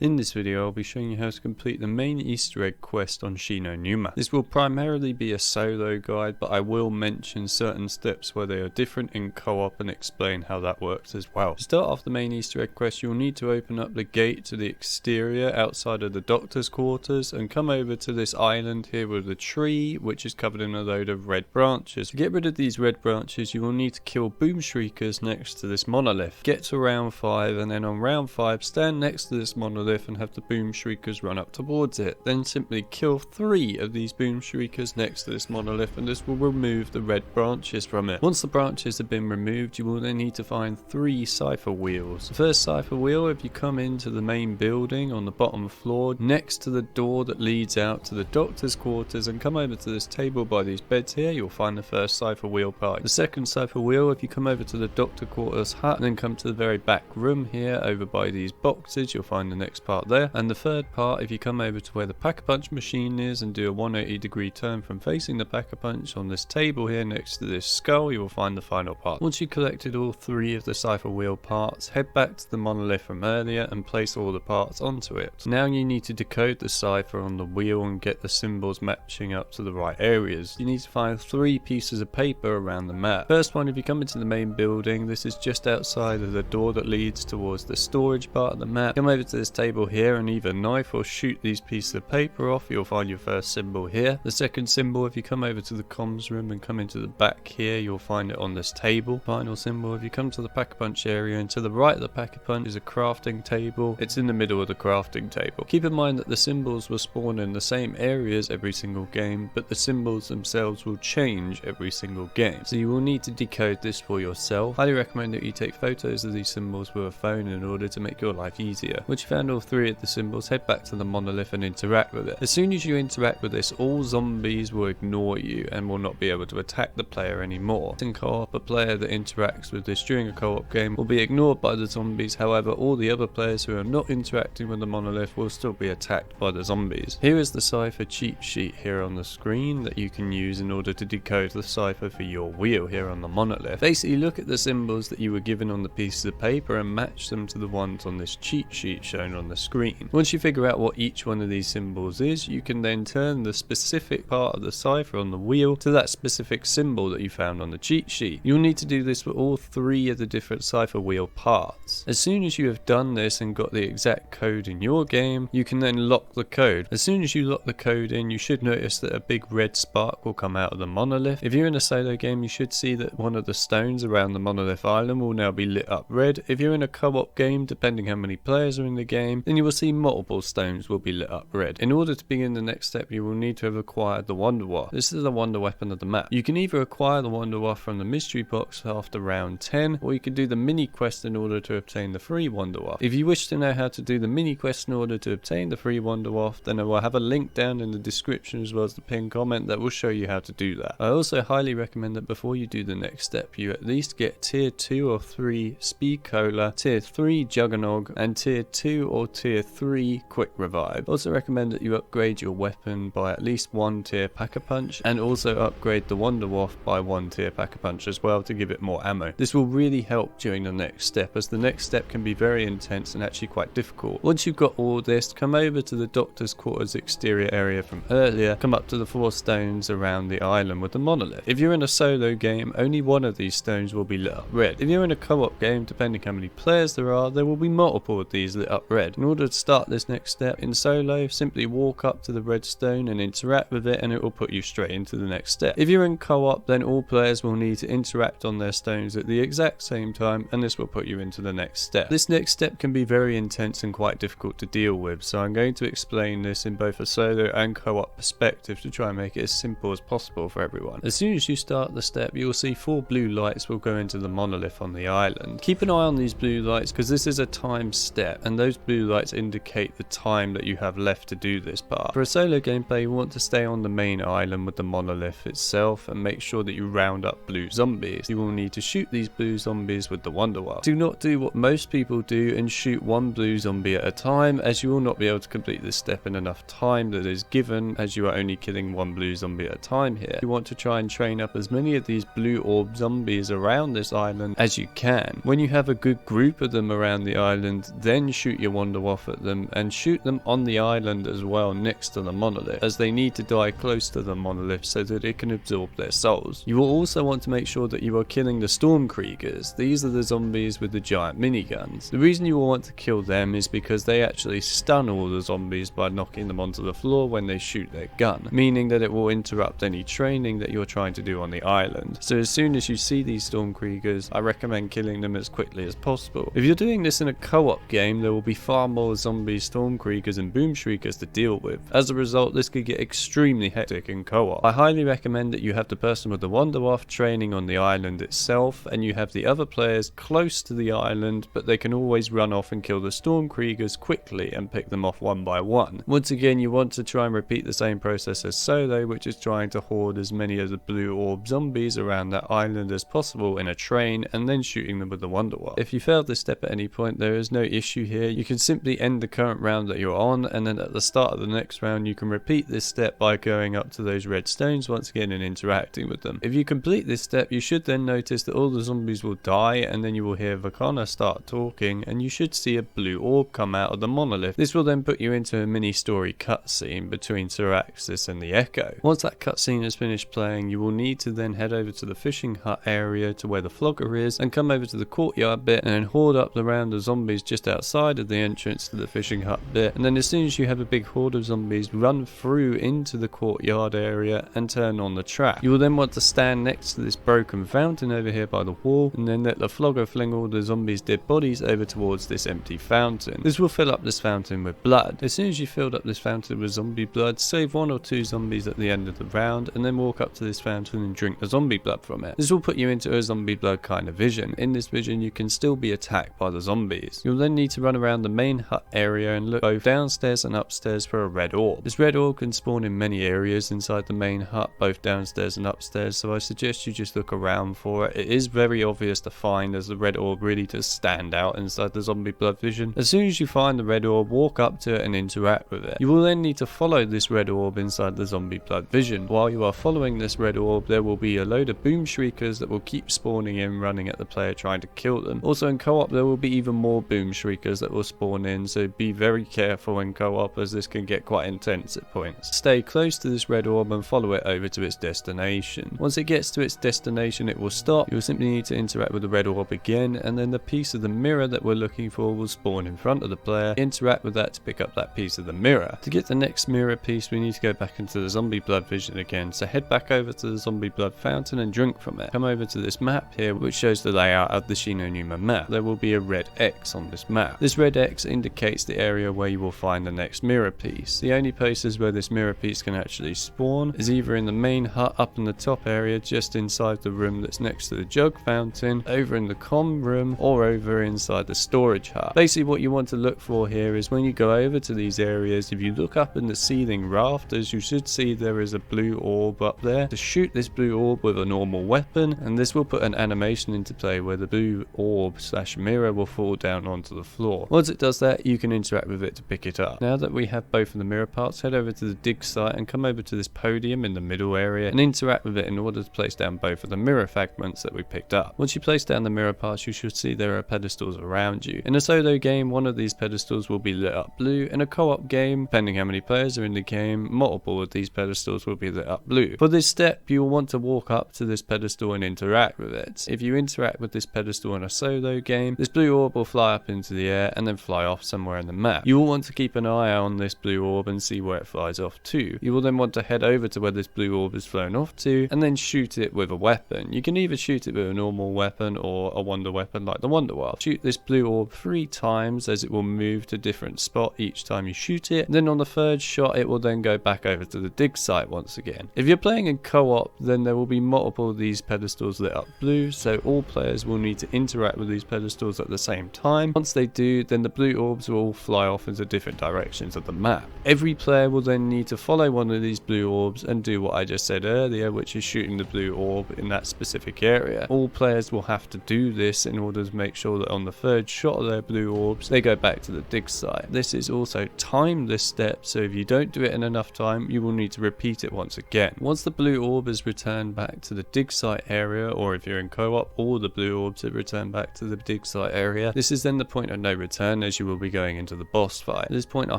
In this video, I'll be showing you how to complete the main Easter egg quest on Shi No Numa. This will primarily be a solo guide, but I will mention certain steps where they are different in co-op and explain how that works as well. To start off the main Easter egg quest, you'll need to open up the gate to the exterior outside of the doctor's quarters and come over to this island here with a tree which is covered in a load of red branches. To get rid of these red branches, you will need to kill boom shriekers next to this monolith. Get to round 5 and then on round 5 stand next to this monolith and have the boom shriekers run up towards it. Then simply kill 3 of these boom shriekers next to this monolith and this will remove the red branches from it. Once the branches have been removed, you will then need to find 3 cipher wheels. The first cipher wheel, if you come into the main building on the bottom floor next to the door that leads out to the doctor's quarters and come over to this table by these beds here, you'll find the first cipher wheel part. The second cipher wheel, if you come over to the doctor quarters hut and then come to the very back room here over by these boxes, you'll find the next part there. And the third part, if you come over to where the pack-a-punch machine is and do a 180-degree turn from facing the pack-a-punch on this table here next to this skull, you will find the final part. Once you've collected all 3 of the cipher wheel parts, head back to the monolith from earlier and place all the parts onto it. Now you need to decode the cipher on the wheel and get the symbols matching up to the right areas. You need to find 3 pieces of paper around the map. First one, if you come into the main building, this is just outside of the door that leads towards the storage part of the map. Come over to this table here and either knife or shoot these pieces of paper off. You'll find your first symbol here. The second symbol, if you come over to the comms room and come into the back here, you'll find it on this table. Final symbol, if you come to the pack-a-punch area and to the right of the pack-a-punch is a crafting table. It's in the middle of the crafting table. Keep in mind that the symbols will spawn in the same areas every single game, but the symbols themselves will change every single game. So you will need to decode this for yourself. Highly recommend that you take photos of these symbols with a phone in order to make your life easier. Once you found all 3 of the symbols, head back to the monolith and interact with it. As soon as you interact with this, all zombies will ignore you and will not be able to attack the player anymore. In co-op, a player that interacts with this during a co-op game will be ignored by the zombies. However, all the other players who are not interacting with the monolith will still be attacked by the zombies. Here is the cipher cheat sheet here on the screen that you can use in order to decode the cipher for your wheel here on the monolith. Basically, look at the symbols that you were given on the pieces of paper and match them to the ones on this cheat sheet shown on the screen. Once you figure out what each one of these symbols is, you can then turn the specific part of the cipher on the wheel to that specific symbol that you found on the cheat sheet. You'll need to do this for all 3 of the different cipher wheel parts. As soon as you have done this and got the exact code in your game, you can then lock the code. As soon as you lock the code in, you should notice that a big red spark will come out of the monolith. If you're in a solo game, you should see that one of the stones around the monolith island will now be lit up red. If you're in a co-op game, depending how many players are in the game, then you will see multiple stones will be lit up red. In order to begin the next step, you will need to have acquired the Wonder Waff. This is the wonder weapon of the map. You can either acquire the Wonder Waff from the mystery box after round 10, or you can do the mini quest in order to obtain the free Wonder Waff. If you wish to know how to do the mini quest in order to obtain the free Wonder Waff, then I will have a link down in the description as well as the pinned comment that will show you how to do that. I also highly recommend that before you do the next step, you at least get tier 2 or 3 Speed Cola, tier 3 Juggernog, and tier 2 or tier 3 Quick Revive. Also recommend that you upgrade your weapon by at least 1 tier Pack-a-Punch and also upgrade the Wonder Waff by 1 tier Pack-a-Punch as well to give it more ammo. This will really help during the next step, as the next step can be very intense and actually quite difficult. Once you've got all this, come over to the doctor's quarters exterior area from earlier, come up to the 4 stones around the island with the monolith. If you're in a solo game, only one of these stones will be lit up red. If you're in a co-op game, depending how many players there will be multiple of these lit up red. In order to start this next step in solo, simply walk up to the red stone and interact with it and it will put you straight into the next step. If you're in co-op, then all players will need to interact on their stones at the exact same time and this will put you into the next step. This next step can be very intense and quite difficult to deal with, so I'm going to explain this in both a solo and co-op perspective to try and make it as simple as possible for everyone. As soon as you start the step, you will see 4 blue lights will go into the monolith on the island. Keep an eye on these blue lights because this is a time step and those blue lights indicate the time that you have left to do this part. For a solo gameplay, you want to stay on the main island with the monolith itself and make sure that you round up blue zombies. You will need to shoot these blue zombies with the Wonder Waff. Do not do what most people do and shoot 1 blue zombie at a time, as you will not be able to complete this step in enough time that is given, as you are only killing 1 blue zombie at a time here. You want to try and train up as many of these blue orb zombies around this island as you can. When you have a good group of them around the island, then shoot your Wonder wander off at them and shoot them on the island as well next to the monolith, as they need to die close to the monolith so that it can absorb their souls. You will also want to make sure that you are killing the Stormkriegers. These are the zombies with the giant miniguns. The reason you will want to kill them is because they actually stun all the zombies by knocking them onto the floor when they shoot their gun, meaning that it will interrupt any training that you're trying to do on the island. So as soon as you see these Stormkriegers, I recommend killing them as quickly as possible. If you're doing this in a co-op game, there will be far more zombies, Stormkriegers and Boomshriekers to deal with. As a result, this could get extremely hectic in co-op. I highly recommend that you have the person with the wander-off training on the island itself, and you have the other players close to the island, but they can always run off and kill the Stormkriegers quickly and pick them off one by one. Once again, you want to try and repeat the same process as solo, which is trying to hoard as many of the blue orb zombies around that island as possible in a train and then shooting them with the wander-off. If you failed this step at any point, there is no issue here. You can simply end the current round that you're on, and then at the start of the next round you can repeat this step by going up to those red stones once again and interacting with them. If you complete this step, you should then notice that all the zombies will die, and then you will hear Vakana start talking, and you should see a blue orb come out of the monolith. This will then put you into a mini story cutscene between Syraxis and the Echo. Once that cutscene is finished playing, you will need to then head over to the fishing hut area to where the flogger is, and come over to the courtyard bit and then hoard up the round of zombies just outside of the entrance to the fishing hut bit, and then as soon as you have a big horde of zombies, run through into the courtyard area and turn on the trap. You will then want to stand next to this broken fountain over here by the wall, and then let the flogger fling all the zombies' dead bodies over towards this empty fountain. This will fill up this fountain with blood. As soon as you filled up this fountain with zombie blood, save 1 or 2 zombies at the end of the round, and then walk up to this fountain and drink the zombie blood from it. This will put you into a zombie blood kind of vision. In this vision, you can still be attacked by the zombies. You'll then need to run around the main hut area and look both downstairs and upstairs for a red orb. This red orb can spawn in many areas inside the main hut, both downstairs and upstairs, so I suggest you just look around for it. It is very obvious to find, as the red orb really does stand out inside the zombie blood vision. As soon as you find the red orb, walk up to it and interact with it. You will then need to follow this red orb inside the zombie blood vision. While you are following this red orb, there will be a load of Boomshriekers that will keep spawning in, running at the player trying to kill them. Also in co-op, there will be even more Boomshriekers that will spawn in, so be very careful in co-op, as this can get quite intense at points. Stay close to this red orb and follow it over to its destination. Once it gets to its destination, it will stop. You'll simply need to interact with the red orb again, and then the piece of the mirror that we're looking for will spawn in front of the player. Interact with that to pick up that piece of the mirror. To get the next mirror piece, we need to go back into the zombie blood vision again, so head back over to the zombie blood fountain and drink from it. Come over to this map here, which shows the layout of the Shi No Numa map. There will be a red X on this map. This red X indicates the area where you will find the next mirror piece. The only places where this mirror piece can actually spawn is either in the main hut up in the top area, just inside the room that's next to the jug fountain, over in the comm room, or over inside the storage hut. Basically what you want to look for here is when you go over to these areas, if you look up in the ceiling rafters, you should see there is a blue orb up there. To shoot this blue orb with a normal weapon, and this will put an animation into play where the blue orb / mirror will fall down onto the floor. Once it does that, you can interact with it to pick it up. Now that we have both of the mirror parts, head over to the dig site and come over to this podium in the middle area and interact with it in order to place down both of the mirror fragments that we picked up. Once you place down the mirror parts, you should see there are pedestals around you. In a solo game, one of these pedestals will be lit up blue. In a co-op game, depending how many players are in the game, multiple of these pedestals will be lit up blue. For this step, you will want to walk up to this pedestal and interact with it. If you interact with this pedestal in a solo game, this blue orb will fly up into the air and then fly off somewhere in the map. You will want to keep an eye on this blue orb and see where it flies off to. You will then want to head over to where this blue orb is flown off to and then shoot it with a weapon. You can either shoot it with a normal weapon or a wonder weapon like the Wonderwall. Shoot this blue orb 3 times, as it will move to a different spot each time you shoot it. Then on the 3rd shot, it will then go back over to the dig site once again. If you're playing in co-op, then there will be multiple of these pedestals lit up blue, so all players will need to interact with these pedestals at the same time. Once they do, then the blue orbs will all fly off into different directions of the map. Every player will then need to follow one of these blue orbs and do what I just said earlier, which is shooting the blue orb in that specific area. All players will have to do this in order to make sure that on the 3rd shot of their blue orbs, they go back to the dig site. This is also timed, this step, so if you don't do it in enough time, you will need to repeat it once again. Once the blue orb is returned back to the dig site area, or if you're in co-op, all the blue orbs have returned back to the dig site area, this is then the point of no return, as you will be going into the boss fight. At this point I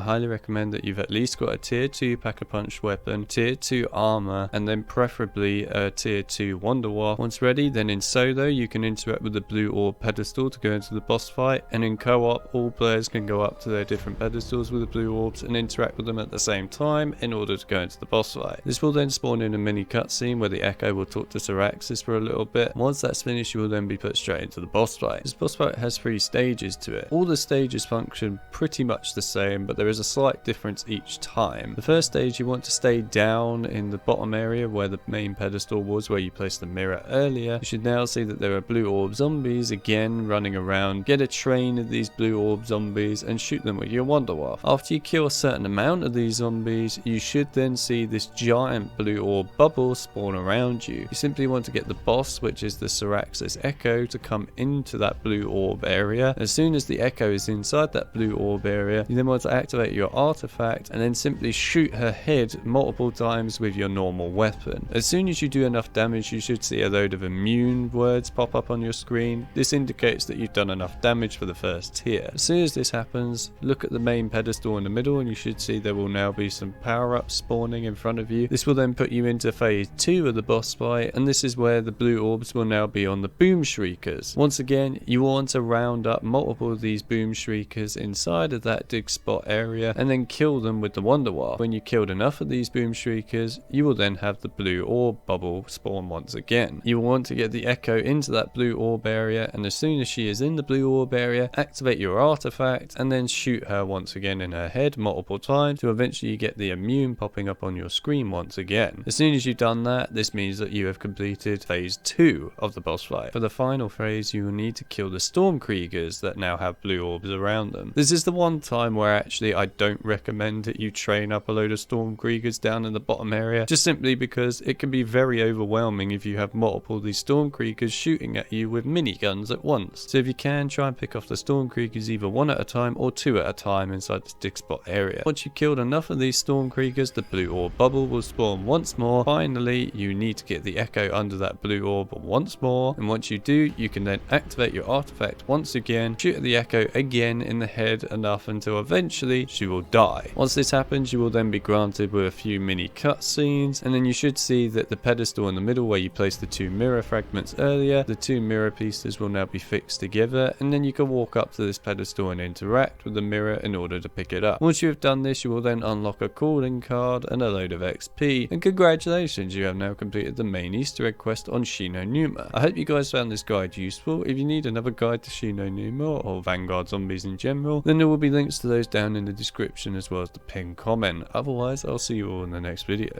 highly recommend that you've at least got a tier 2 pack-a-punch weapon, tier 2 armor, and then preferably a tier 2 Wonder Warp. Once ready, then in solo you can interact with the blue orb pedestal to go into the boss fight, and in co-op all players can go up to their different pedestals with the blue orbs and interact with them at the same time in order to go into the boss fight. This will then spawn in a mini cutscene where the Echo will talk to Cyraxis for a little bit. Once that's finished, you will then be put straight into the boss fight. This boss fight has 3 stages to it. All the stages function pretty much the same, but there is a slight difference each time. The first stage, you want to stay down in the bottom area where the main pedestal was, where you placed the mirror earlier. You should now see that there are blue orb zombies again running around. Get a train of these blue orb zombies and shoot them with your Wonder Warp. After you kill a certain amount of these zombies, you should then see this giant blue orb bubble spawn around you. You simply want to get the boss, which is the Cyraxis Echo, to come into that blue orb area. As soon as the Echo is inside that blue orb area, you then want to activate your artifact and then simply shoot her head multiple times with your normal weapon. As soon as you do enough damage, you should see a load of immune words pop up on your screen. This indicates that you've done enough damage for the first tier. As soon as this happens, look at the main pedestal in the middle and you should see there will now be some power-ups spawning in front of you. This will then put you into phase 2 of the boss fight, and this is where the blue orbs will now be on the boom shriekers. Once again, you want to round up multiple of these boom shriekers inside of that dig spot area and then kill them with the Wonder Warp. When you killed enough of these boom shriekers, you will then have the blue orb bubble spawn once again. You will want to get the Echo into that blue orb area, and as soon as she is in the blue orb area, activate your artifact and then shoot her once again in her head multiple times to eventually get the immune popping up on your screen once again. As soon as you've done that, this means that you have completed phase 2 of the boss fight. For the final phase, you will need to kill the Stormkriegers that now have blue orbs around them. This is the one time where actually I don't recommend that you train up a load of Stormkriegers down in the bottom area, just simply because it can be very overwhelming if you have multiple of these Stormkriegers shooting at you with miniguns at once. So if you can, try and pick off the Stormkriegers either 1 at a time or 2 at a time inside the dig spot area. Once you've killed enough of these Stormkriegers, the blue orb bubble will spawn once more. Finally, you need to get the Echo under that blue orb once more, and once you do, you can then activate your artifact once again, shoot at the Echo again in the head enough until eventually she will die. Once this happens, you will then be granted with a few mini cutscenes, and then you should see that the pedestal in the middle where you placed the 2 mirror fragments earlier, the 2 mirror pieces will now be fixed together, and then you can walk up to this pedestal and interact with the mirror in order to pick it up. Once you have done this, you will then unlock a calling card and a load of XP, and congratulations, you have now completed the main Easter egg quest on Shi No Numa. I hope you guys found this guide useful. If you need another guide to Shi No Numa or Vanguard zombies in general, then there will be links to those down in the description as well as the pinned comment. Otherwise, I'll see you all in the next video.